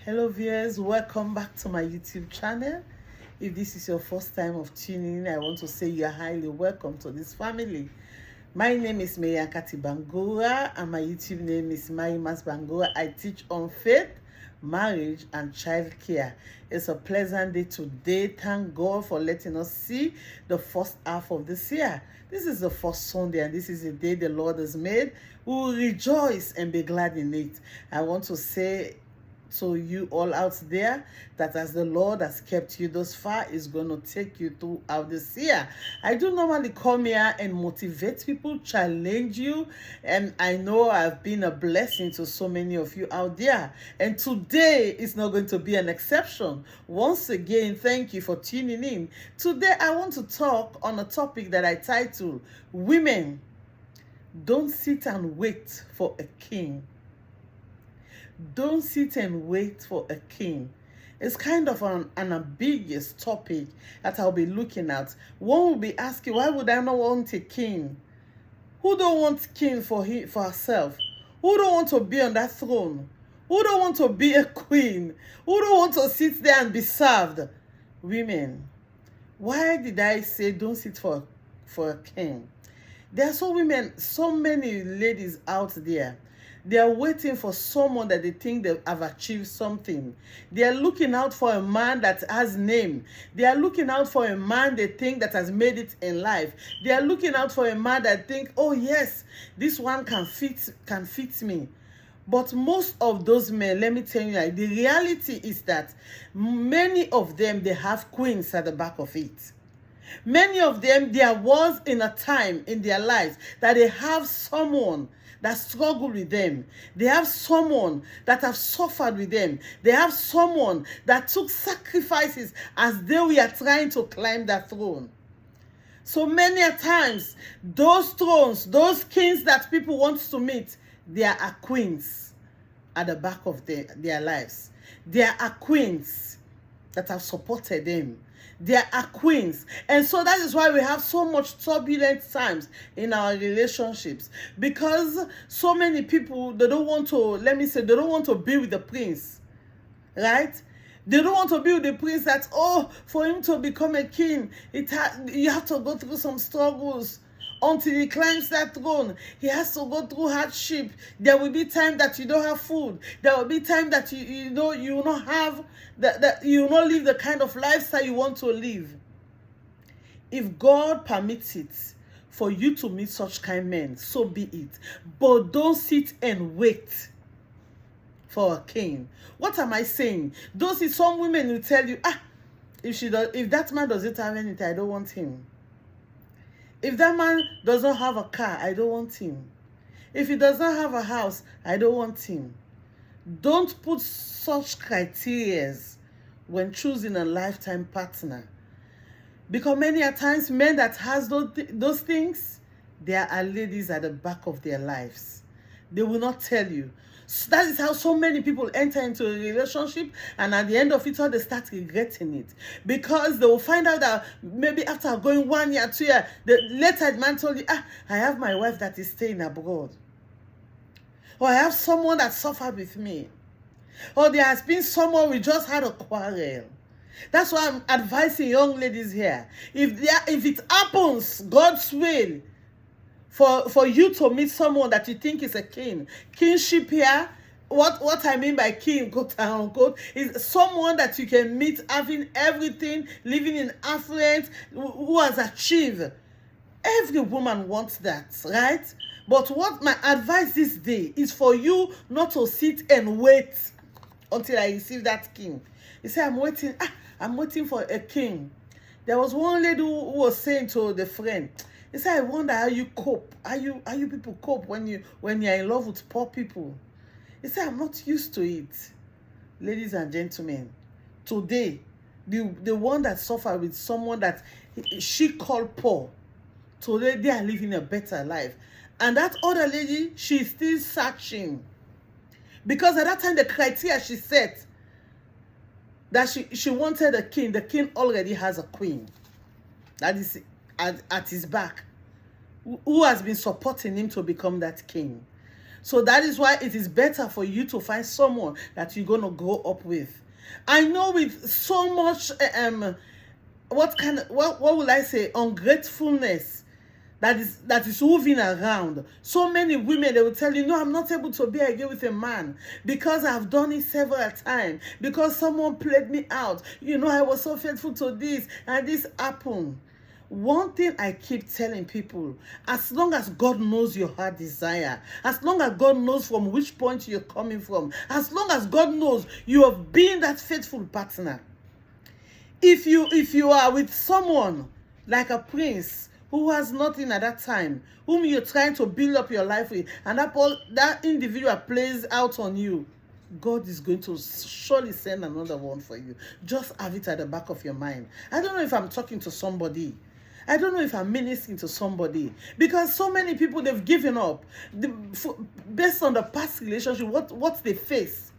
Hello viewers, welcome back to my YouTube channel. If this is your first time of tuning in, I want to say you are highly welcome to this family. My name is Marimas Bangura and my YouTube name is Marimas Bangura. I teach on faith, marriage and childcare. It's a pleasant day today. Thank God for letting us see the first half of this year. This is the first Sunday and this is the day the Lord has made. We will rejoice and be glad in it. I want to say to you all out there that as the Lord has kept you thus far, is going to take you throughout this year. I do normally come here and motivate people, challenge you, and I know I've been a blessing to so many of you out there, and today is not going to be an exception. Once again, thank you for tuning in. Today I want to talk on a topic that I titled Women Don't Sit and Wait for a King. Don't sit and wait for a king. It's kind of an ambiguous topic that I'll be looking at. One will be asking, why would I not want a king? Who don't want king for herself? Who don't want to be on that throne? Who don't want to be a queen? Who don't want to sit there and be served? Women. Why did I say don't sit for a king? There are so many ladies out there. They are waiting for someone that they think they have achieved something. They are looking out for a man that has name. They are looking out for a man they think that has made it in life. They are looking out for a man that think, oh yes, this one can fit me. But most of those men, let me tell you, like, the reality is that many of them, they have queens at the back of it. Many of them, there was in a time in their lives that they have someone that struggled with them. They have someone that have suffered with them. They have someone that took sacrifices as they were trying to climb that throne. So many a times, those thrones, those kings that people want to meet, there are queens at the back of their lives. There are queens that have supported them. There are queens. And so that is why we have so much turbulent times in our relationships. Because so many people, they don't want to, they don't want to be with the prince. Right? They don't want to be with the prince that, oh, for him to become a king, you have to go through some struggles. Until he climbs that throne, he has to go through hardship. There will be time that you don't have food. There will be time that you will not have that you will not live the kind of lifestyle you want to live. If God permits it for you to meet such kind men, so be it. But don't sit and wait for a king. What am I saying? Don't see some women who tell you, if that man doesn't have anything, I don't want him. If that man does not have a car, I don't want him. If he does not have a house, I don't want him. Don't put such criteria when choosing a lifetime partner. Because many a times, men that has those things, there are ladies at the back of their lives. They will not tell you. So that is how so many people enter into a relationship, and at the end of it all, they start regretting it. Because they will find out that maybe after going 1 year, 2 years, later the man told you, I have my wife that is staying abroad. Or I have someone that suffered with me. Or there has been someone we just had a quarrel. That's why I'm advising young ladies here. If it happens, God's will, for you to meet someone that you think is a king. Kingship here, what I mean by king, quote unquote, is someone that you can meet having everything, living in affluence, who has achieved. Every woman wants that, right? But what my advice this day is for you not to sit and wait until I receive that king. You say, I'm waiting for a king. There was one lady who was saying to the friend, he said, I wonder how you cope. How you people cope when you're in love with poor people. He said, I'm not used to it. Ladies and gentlemen, today, the one that suffered with someone that she called poor, today they are living a better life. And that other lady, she's still searching. Because at that time, the criteria she set, that she wanted a king, the king already has a queen. That is at his back, who has been supporting him to become that king. So that is why it is better for you to find someone that you're going to grow up with. I know with so much, what will I say, ungratefulness that is moving around. So many women, they will tell you, no, I'm not able to be again with a man because I've done it several times, because someone played me out. I was so faithful to this and this happened. One thing I keep telling people, as long as God knows your heart desire, as long as God knows from which point you're coming from, as long as God knows you have been that faithful partner, if you are with someone like a prince who has nothing at that time, whom you're trying to build up your life with, and that individual plays out on you, God is going to surely send another one for you. Just have it at the back of your mind. I don't know if I'm talking to somebody. I don't know if I'm ministering to somebody, because so many people, they've given up based on the past relationship, what they face,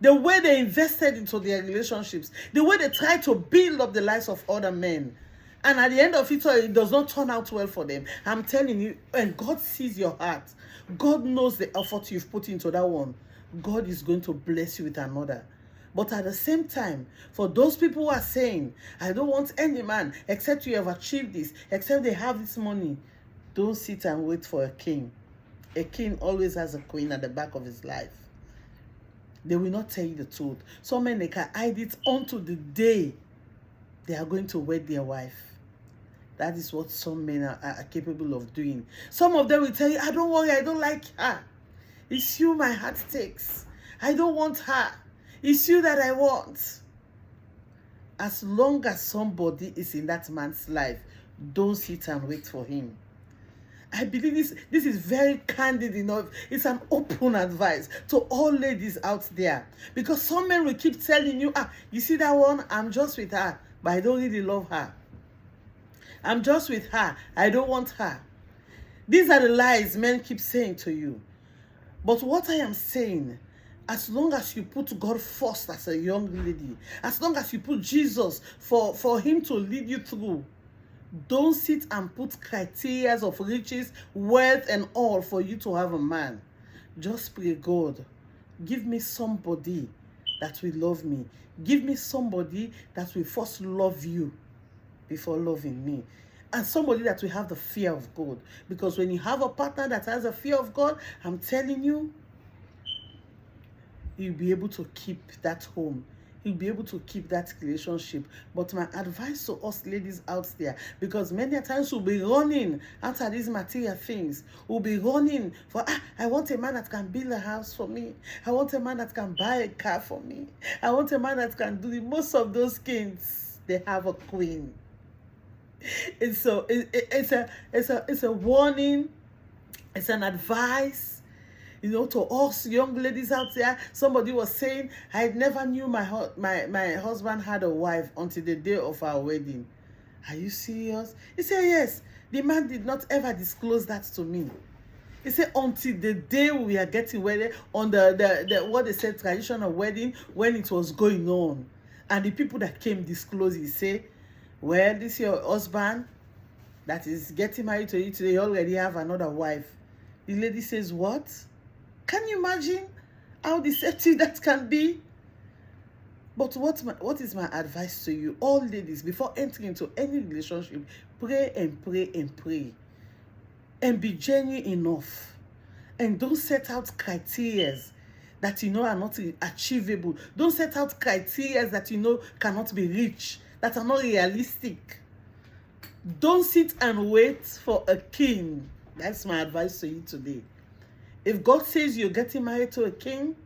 the way they invested into their relationships, the way they try to build up the lives of other men. And at the end of it does not turn out well for them. I'm telling you, and God sees your heart. God knows the effort you've put into that one. God is going to bless you with another. But at the same time, for those people who are saying, I don't want any man except you have achieved this, except they have this money, don't sit and wait for a king. A king always has a queen at the back of his life. They will not tell you the truth. Some men, they can hide it until the day they are going to wed their wife. That is what some men are capable of doing. Some of them will tell you, I don't worry, I don't like her. It's you my heart takes. I don't want her. It's you that I want. As long as somebody is in that man's life, don't sit and wait for him. I believe this is very candid enough. It's an open advice to all ladies out there. Because some men will keep telling you, you see that one? I'm just with her, but I don't really love her. I'm just with her. I don't want her. These are the lies men keep saying to you. But what I am saying, as long as you put God first as a young lady, as long as you put Jesus for him to lead you through, don't sit and put criteria of riches, wealth, and all for you to have a man. Just pray, God, give me somebody that will love me. Give me somebody that will first love you before loving me. And somebody that will have the fear of God. Because when you have a partner that has a fear of God, I'm telling you, you'll be able to keep that home. You'll be able to keep that relationship. But my advice to us ladies out there, because many times we'll be running after these material things. We'll be running for, I want a man that can build a house for me. I want a man that can buy a car for me. I want a man that can do most of those things. They have a queen. And so it's a warning. It's an advice, to us young ladies out there. Somebody was saying, I never knew my husband had a wife until the day of our wedding. Are you serious? He said, yes. The man did not ever disclose that to me. He said, until the day we are getting wedded, on the what they said, traditional wedding, when it was going on. And the people that came disclose, he said, well, this is your husband that is getting married to you today. You already have another wife. The lady says, what? Can you imagine how deceptive that can be? But what is my advice to you, all ladies, before entering into any relationship? Pray and pray and pray. And be genuine enough. And don't set out criteria that are not achievable. Don't set out criteria that cannot be reached, that are not realistic. Don't sit and wait for a king. That's my advice to you today. If God says you're getting married to a king,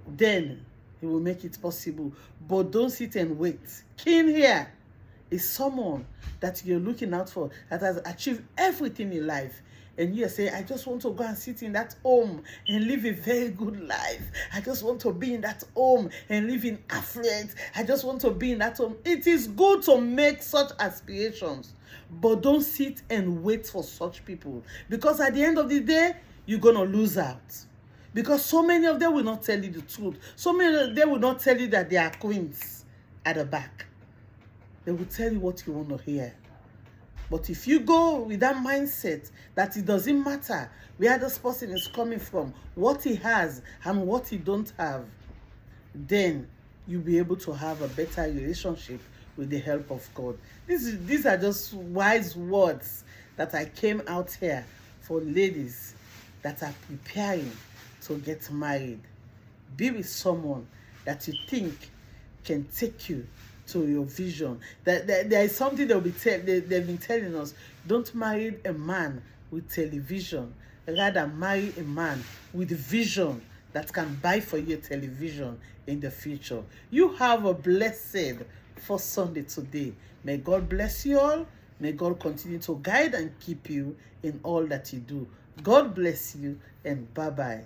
then he will make it possible. But don't sit and wait. King here is someone that you're looking out for, that has achieved everything in life. And you say, I just want to go and sit in that home and live a very good life. I just want to be in that home and live in affluence. I just want to be in that home. It is good to make such aspirations, but don't sit and wait for such people. Because at the end of the day, you're going to lose out. Because so many of them will not tell you the truth. So many of them will not tell you that they are queens at the back. They will tell you what you want to hear. But if you go with that mindset that it doesn't matter where this person is coming from, what he has and what he don't have, then you'll be able to have a better relationship with the help of God. These are just wise words that I came out here for ladies that are preparing to get married. Be with someone that you think can take you to your vision. There is something they've been telling us. Don't marry a man with television. Rather, marry a man with vision that can buy for you a television in the future. You have a blessed first Sunday today. May God bless you all. May God continue to guide and keep you in all that you do. God bless you, and bye-bye.